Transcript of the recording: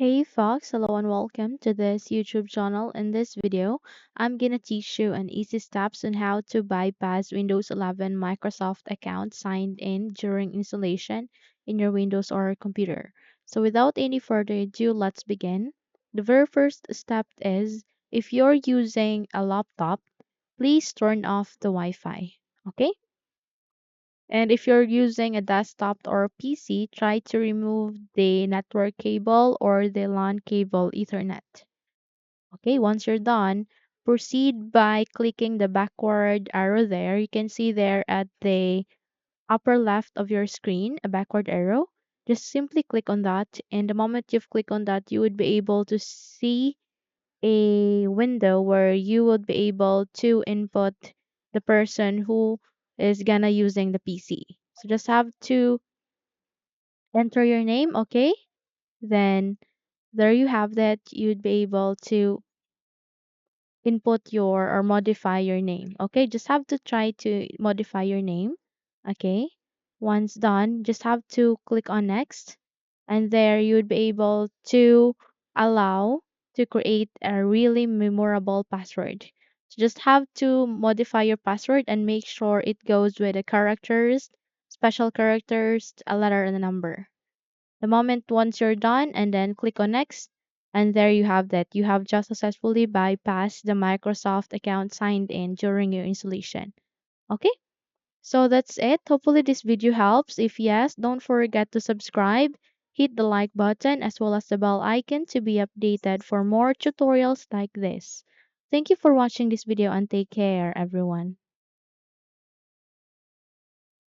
Hey Fox, hello and welcome to this YouTube channel. In this video, I'm gonna teach you an easy steps on how to bypass Windows 11 Microsoft account signed in during installation in your Windows or computer. So without any further ado, let's begin. The very first step is if you're using a laptop, please turn off the Wi-Fi. Okay? And if you're using a desktop or PC, try to remove the network cable or the LAN cable Ethernet. Okay, once you're done, proceed by clicking the backward arrow there. You can see there at the upper left of your screen a backward arrow. Just simply click on that, and the moment you've clicked on that, you would be able to see a window where you would be able to input the person who is gonna using the PC. So just have to enter your name, okay? Then there you have that. You'd be able to input your or modify your name. Okay, just have to try to modify your name. Okay, once done, just have to click on next, and there you would be able to allow to create a really memorable password. So just have to modify your password and make sure it goes with the characters, special characters, a letter, and a number. The moment once you're done and then click on next, and there you have that. You have just successfully bypassed the Microsoft account signed in during your installation. Okay, so that's it. Hopefully this video helps. If yes, don't forget to subscribe, hit the like button as well as the bell icon to be updated for more tutorials like this. Thank you for watching this video and take care everyone.